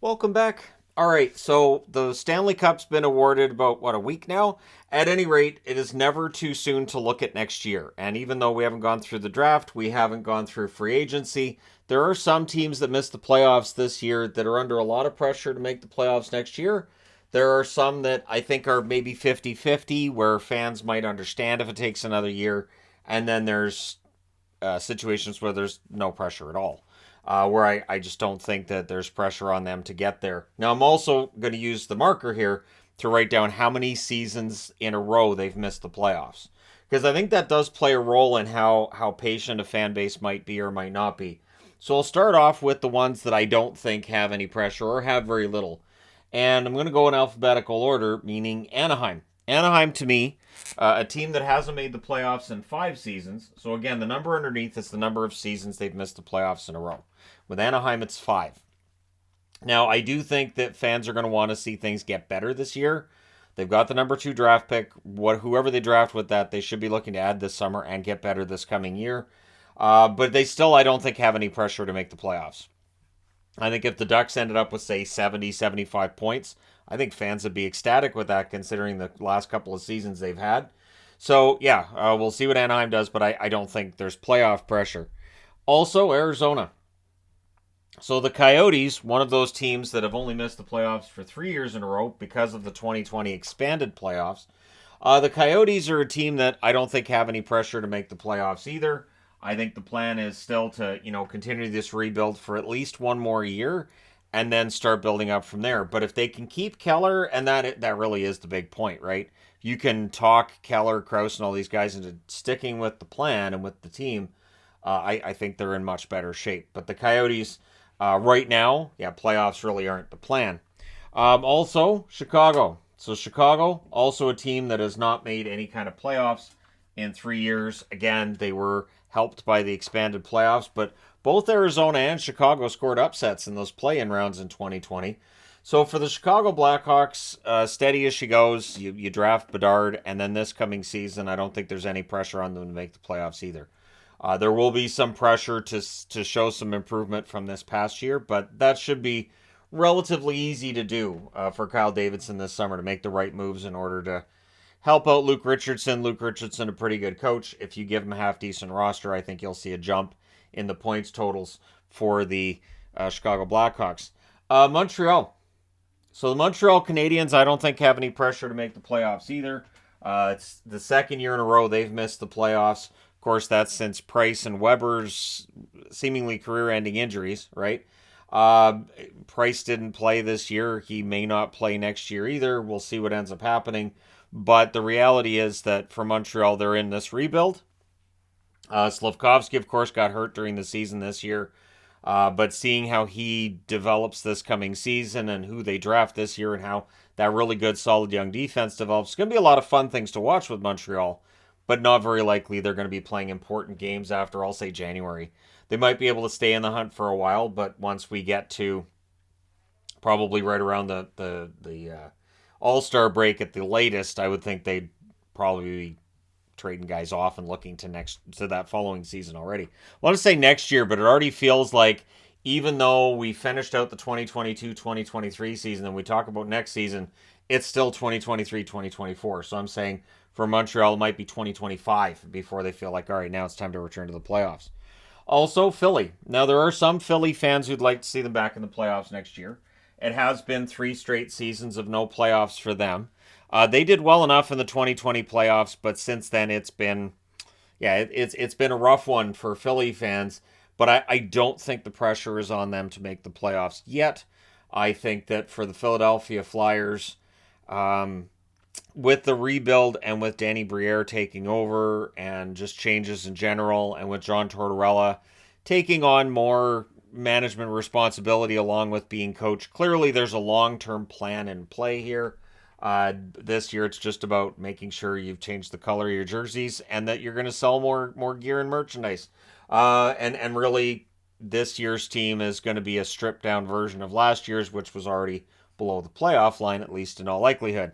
Welcome back. All right, so the Stanley Cup's been awarded about, a week now? At any rate, it is never too soon to look at next year. And even though we haven't gone through the draft, we haven't gone through free agency, there are some teams that missed the playoffs this year that are under a lot of pressure to make the playoffs next year. There are some that I think are maybe 50-50, where fans might understand if it takes another year. And then there's situations where there's no pressure at all, where I just don't think that there's pressure on them to get there. Now, I'm also going to use the marker here to write down how many seasons in a row they've missed the playoffs, because I think that does play a role in how patient a fan base might be or might not be. So I'll start off with the ones that I don't think have any pressure or have very little. And I'm going to go in alphabetical order, meaning Anaheim. Anaheim, to me, a team that hasn't made the playoffs in 5 seasons. So again, the number underneath is the number of seasons they've missed the playoffs in a row. With Anaheim, it's 5. Now, I do think that fans are going to want to see things get better this year. They've got the number 2 draft pick. Whoever they draft with that, they should be looking to add this summer and get better this coming year. But they still, I don't think, have any pressure to make the playoffs. I think if the Ducks ended up with, say, 70, 75 points, I think fans would be ecstatic with that, considering the last couple of seasons they've had. So, yeah, we'll see what Anaheim does, but I don't think there's playoff pressure. Also, Arizona. So the Coyotes, one of those teams that have only missed the playoffs for 3 years in a row because of the 2020 expanded playoffs. The Coyotes are a team that I don't think have any pressure to make the playoffs either. I think the plan is still to, continue this rebuild for at least one more year and then start building up from there. But if they can keep Keller, and that really is the big point, right? You can talk Keller, Krause, and all these guys into sticking with the plan and with the team. I think they're in much better shape. But the Coyotes, right now, playoffs really aren't the plan. Also, Chicago. So Chicago, also a team that has not made any kind of playoffs in 3 years. Again, they were helped by the expanded playoffs, but both Arizona and Chicago scored upsets in those play-in rounds in 2020. So for the Chicago Blackhawks, steady as she goes. You draft Bedard, and then this coming season, I don't think there's any pressure on them to make the playoffs either. There will be some pressure to show some improvement from this past year, but that should be relatively easy to do for Kyle Davidson this summer to make the right moves in order to help out Luke Richardson. Luke Richardson, a pretty good coach. If you give him a half-decent roster, I think you'll see a jump in the points totals for the Chicago Blackhawks. Montreal. So the Montreal Canadiens, I don't think have any pressure to make the playoffs either. It's the second year in a row they've missed the playoffs. Of course, that's since Price and Weber's seemingly career-ending injuries, right? Price didn't play this year. He may not play next year either. We'll see what ends up happening. But the reality is that for Montreal, they're in this rebuild. Slavkovsky, of course, got hurt during the season this year. But seeing how he develops this coming season and who they draft this year and how that really good, solid young defense develops, it's going to be a lot of fun things to watch with Montreal. But not very likely they're going to be playing important games after, I'll say, January. They might be able to stay in the hunt for a while, but once we get to probably right around the All-Star break at the latest, I would think they'd probably be trading guys off and looking to that following season already. I want to say next year, but it already feels like even though we finished out the 2022-2023 season and we talk about next season, it's still 2023-2024. So I'm saying for Montreal, it might be 2025 before they feel like, all right, now it's time to return to the playoffs. Also, Philly. Now, there are some Philly fans who'd like to see them back in the playoffs next year. It has been 3 straight seasons of no playoffs for them. They did well enough in the 2020 playoffs, but since then it's been a rough one for Philly fans. But I don't think the pressure is on them to make the playoffs yet. I think that for the Philadelphia Flyers, with the rebuild and with Danny Briere taking over and just changes in general, and with John Tortorella taking on more management responsibility along with being coach, clearly there's a long-term plan in play here. This year it's just about making sure you've changed the color of your jerseys and that you're going to sell more gear and merchandise. And really, this year's team is going to be a stripped-down version of last year's, which was already below the playoff line, at least in all likelihood.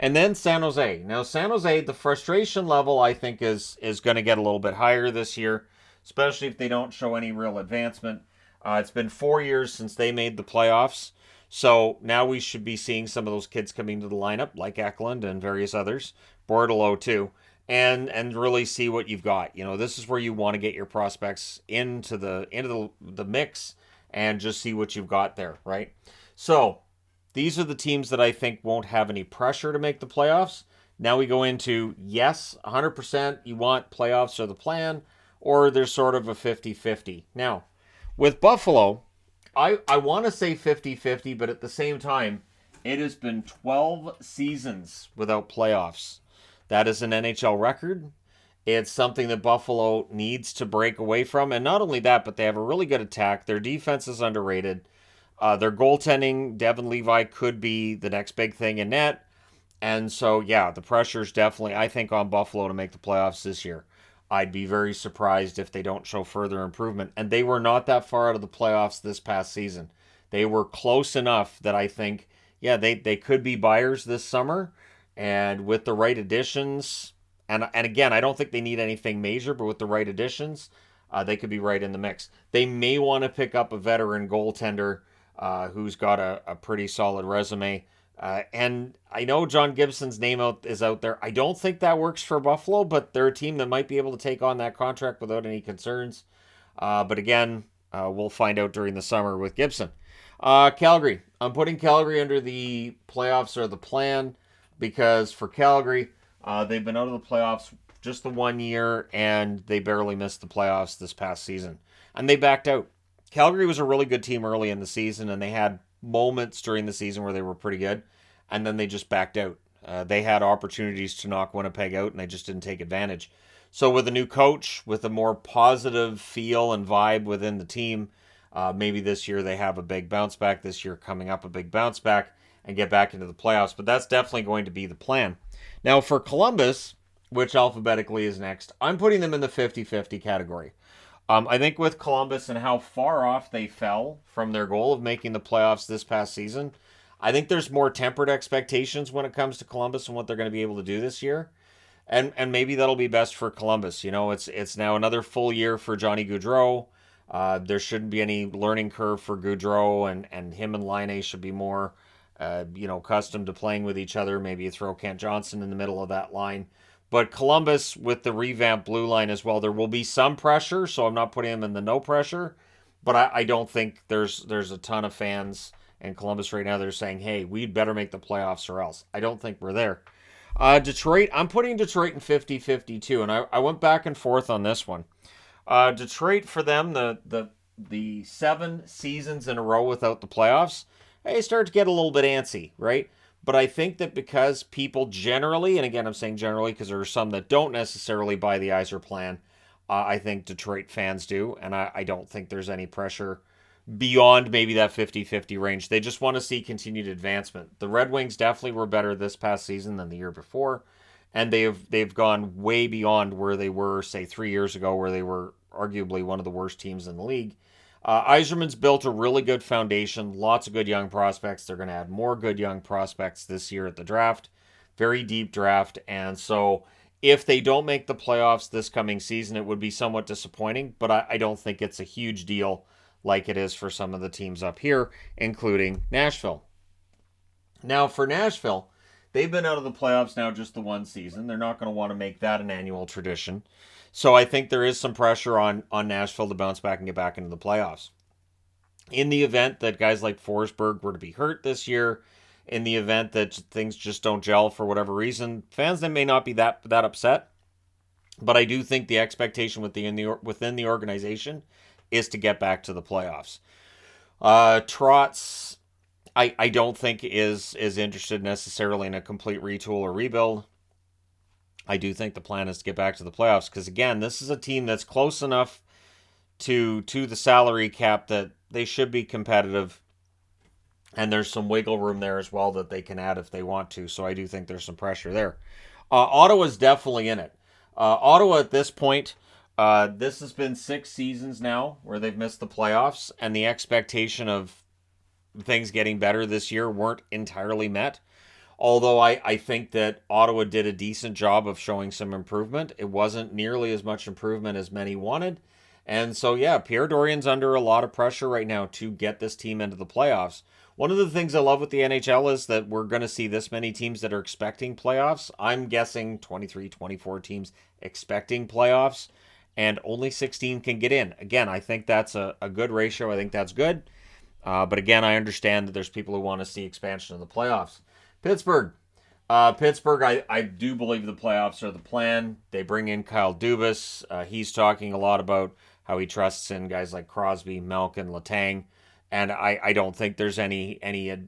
And then San Jose. Now, San Jose, the frustration level, I think, is going to get a little bit higher this year, especially if they don't show any real advancement. It's been 4 years since they made the playoffs. So now we should be seeing some of those kids coming to the lineup, like Eklund and various others, Bordeleau too, and really see what you've got. This is where you want to get your prospects into the mix and just see what you've got there, right? So these are the teams that I think won't have any pressure to make the playoffs. Now we go into, yes, 100% you want playoffs are the plan, or there's sort of a 50-50. Now, with Buffalo, I want to say 50-50, but at the same time, it has been 12 seasons without playoffs. That is an NHL record. It's something that Buffalo needs to break away from. And not only that, but they have a really good attack. Their defense is underrated. Their goaltending, Devin Levi could be the next big thing in net. And so, yeah, the pressure is definitely, I think, on Buffalo to make the playoffs this year. I'd be very surprised if they don't show further improvement. And they were not that far out of the playoffs this past season. They were close enough that I think, yeah, they could be buyers this summer. And with the right additions, and again, I don't think they need anything major, but with the right additions, they could be right in the mix. They may want to pick up a veteran goaltender who's got a pretty solid resume. And I know John Gibson's name is out there. I don't think that works for Buffalo, but they're a team that might be able to take on that contract without any concerns. But again, we'll find out during the summer with Gibson. Calgary. I'm putting Calgary under the playoffs or the plan because for Calgary, they've been out of the playoffs just the 1 year and they barely missed the playoffs this past season. And they backed out. Calgary was a really good team early in the season and they had moments during the season where they were pretty good, and then they just backed out. They had opportunities to knock Winnipeg out, and they just didn't take advantage. So with a new coach, with a more positive feel and vibe within the team, maybe this year they have a big bounce back. This year coming up a big bounce back and get back into the playoffs. But that's definitely going to be the plan. Now for Columbus, which alphabetically is next, I'm putting them in the 50-50 category. I think with Columbus and how far off they fell from their goal of making the playoffs this past season, I think there's more tempered expectations when it comes to Columbus and what they're going to be able to do this year. And maybe that'll be best for Columbus. It's now another full year for Johnny Gaudreau. There shouldn't be any learning curve for Gaudreau, and him and Laine should be more, accustomed to playing with each other. Maybe you throw Kent Johnson in the middle of that line. But Columbus, with the revamped blue line as well, there will be some pressure, so I'm not putting them in the no pressure. But I don't think there's a ton of fans in Columbus right now that are saying, hey, we'd better make the playoffs or else. I don't think we're there. Detroit, I'm putting Detroit in 50-50 too, and I went back and forth on this one. Detroit, for them, the 7 seasons in a row without the playoffs, they start to get a little bit antsy, right? But I think that because people generally, and again, I'm saying generally because there are some that don't necessarily buy the Yzer plan, I think Detroit fans do, and I don't think there's any pressure beyond maybe that 50-50 range. They just want to see continued advancement. The Red Wings definitely were better this past season than the year before, and they've gone way beyond where they were, say, 3 years ago, where they were arguably one of the worst teams in the league. Yzerman's built a really good foundation, lots of good young prospects. They're going to add more good young prospects this year at the draft. Very deep draft. And so if they don't make the playoffs this coming season, it would be somewhat disappointing, but I don't think it's a huge deal like it is for some of the teams up here, including Nashville. Now for Nashville, they've been out of the playoffs now just the 1 season. They're not going to want to make that an annual tradition. So I think there is some pressure on Nashville to bounce back and get back into the playoffs. In the event that guys like Forsberg were to be hurt this year, in the event that things just don't gel for whatever reason, fans then may not be that upset. But I do think the expectation within the organization is to get back to the playoffs. Trotz, I don't think is interested necessarily in a complete retool or rebuild. I do think the plan is to get back to the playoffs because, again, this is a team that's close enough to the salary cap that they should be competitive, and there's some wiggle room there as well that they can add if they want to, so I do think there's some pressure there. Ottawa's definitely in it. Ottawa at this point, this has been 6 seasons now where they've missed the playoffs, and the expectation of things getting better this year weren't entirely met. Although I think that Ottawa did a decent job of showing some improvement. It wasn't nearly as much improvement as many wanted. And so, yeah, Pierre Dorian's under a lot of pressure right now to get this team into the playoffs. One of the things I love with the NHL is that we're going to see this many teams that are expecting playoffs. I'm guessing 23, 24 teams expecting playoffs, and only 16 can get in. Again, I think that's a good ratio. I think that's good. But again, I understand that there's people who want to see expansion of the playoffs. Pittsburgh. Pittsburgh, I do believe the playoffs are the plan. They bring in Kyle Dubas. He's talking a lot about how he trusts in guys like Crosby, Malkin, Letang. And I don't think there's any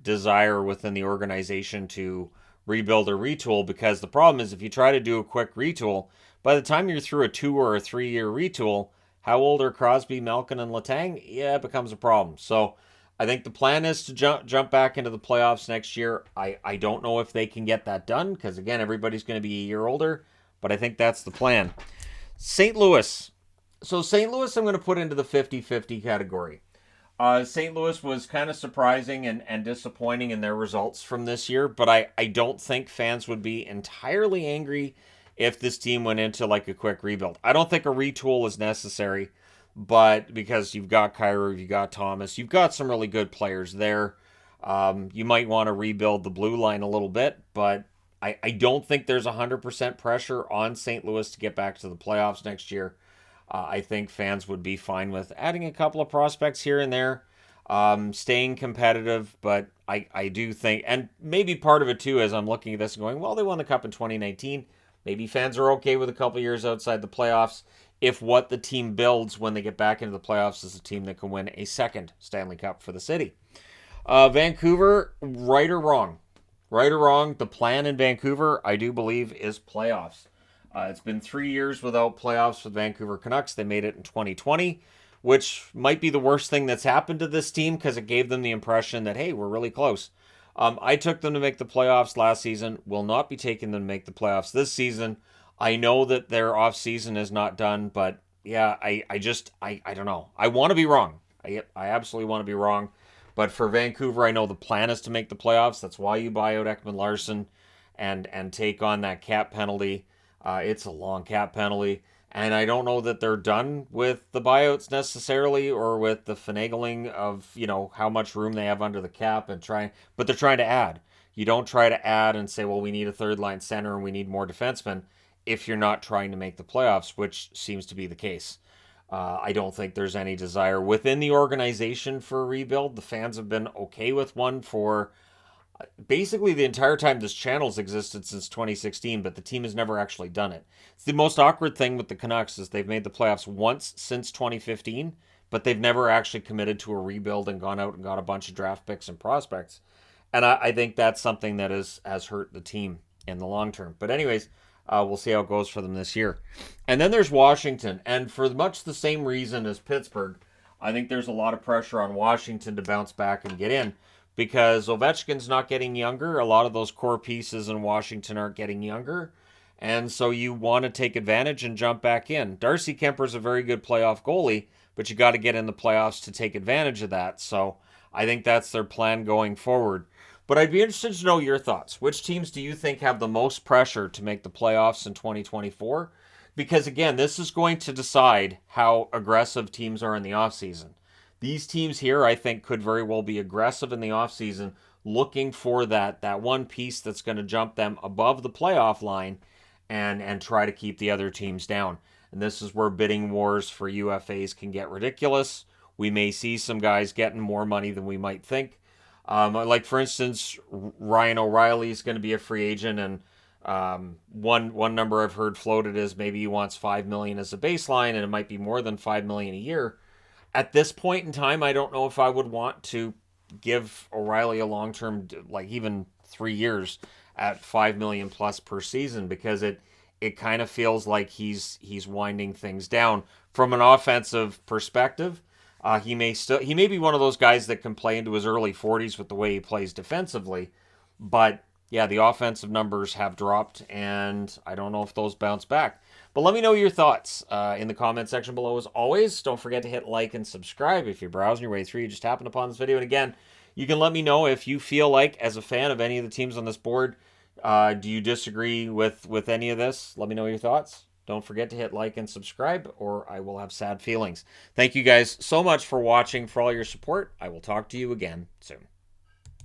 desire within the organization to rebuild or retool, because the problem is if you try to do a quick retool, by the time you're through a 2 or a 3 year retool, how old are Crosby, Malkin, and Letang? Yeah, it becomes a problem. So I think the plan is to jump back into the playoffs next year. I don't know if they can get that done because, again, everybody's going to be a year older, but I think that's the plan. St. Louis. So St. Louis I'm going to put into the 50-50 category. St. Louis was kind of surprising and disappointing in their results from this year, but I don't think fans would be entirely angry if this team went into like a quick rebuild. I don't think a retool is necessary, but because you've got Kyrou, you've got Thomas, you've got some really good players there. You might want to rebuild the blue line a little bit, but I don't think there's 100% pressure on St. Louis to get back to the playoffs next year. I think fans would be fine with adding a couple of prospects here and there, staying competitive, but I do think, and maybe part of it too, as I'm looking at this and going, well, they won the Cup in 2019. Maybe fans are okay with a couple years outside the playoffs if what the team builds when they get back into the playoffs is a team that can win a second Stanley Cup for the city. Vancouver, right or wrong? Right or wrong, the plan in Vancouver, I do believe, is playoffs. It's been 3 years without playoffs for the Vancouver Canucks. They made it in 2020, which might be the worst thing that's happened to this team because it gave them the impression that, hey, we're really close. I took them to make the playoffs last season. Will not be taking them to make the playoffs this season. I know that their off season is not done, but yeah, I don't know. I want to be wrong. I absolutely want to be wrong. But for Vancouver, I know the plan is to make the playoffs. That's why you buy out Ekman Larson and take on that cap penalty. It's a long cap penalty. And I don't know that they're done with the buyouts necessarily or with the finagling of, how much room they have under the cap but they're trying to add. You don't try to add and say, well, we need a third line center and we need more defensemen if you're not trying to make the playoffs, which seems to be the case. I don't think there's any desire within the organization for a rebuild. The fans have been okay with one for basically the entire time this channel's existed since 2016, but the team has never actually done it. It's the most awkward thing with the Canucks is they've made the playoffs once since 2015, but they've never actually committed to a rebuild and gone out and got a bunch of draft picks and prospects. And I think that's something that has hurt the team in the long term. But anyways, we'll see how it goes for them this year. And then there's Washington. And for much the same reason as Pittsburgh, I think there's a lot of pressure on Washington to bounce back and get in because Ovechkin's not getting younger. A lot of those core pieces in Washington aren't getting younger. And so you want to take advantage and jump back in. Darcy Kemper's a very good playoff goalie, but you got to get in the playoffs to take advantage of that. So I think that's their plan going forward. But I'd be interested to know your thoughts. Which teams do you think have the most pressure to make the playoffs in 2024? Because again, this is going to decide how aggressive teams are in the offseason. These teams here, I think, could very well be aggressive in the offseason, looking for that one piece that's going to jump them above the playoff line and try to keep the other teams down. And this is where bidding wars for UFAs can get ridiculous. We may see some guys getting more money than we might think. Like, for instance, Ryan O'Reilly is going to be a free agent, and one number I've heard floated is maybe he wants $5 million as a baseline, and it might be more than $5 million a year. At this point in time, I don't know if I would want to give O'Reilly a long-term, like even 3 years at $5 million plus per season, because it kind of feels like he's winding things down from an offensive perspective. He may be one of those guys that can play into his early 40s with the way he plays defensively, but yeah, the offensive numbers have dropped, and I don't know if those bounce back. But let me know your thoughts in the comment section below. As always, don't forget to hit like and subscribe if you're browsing your way through. You just happened upon this video, and again, you can let me know if you feel like, as a fan of any of the teams on this board, do you disagree with any of this? Let me know your thoughts. don't forget to hit like and subscribe, or I will have sad feelings. Thank you guys so much for watching, for all your support. I will talk to you again soon.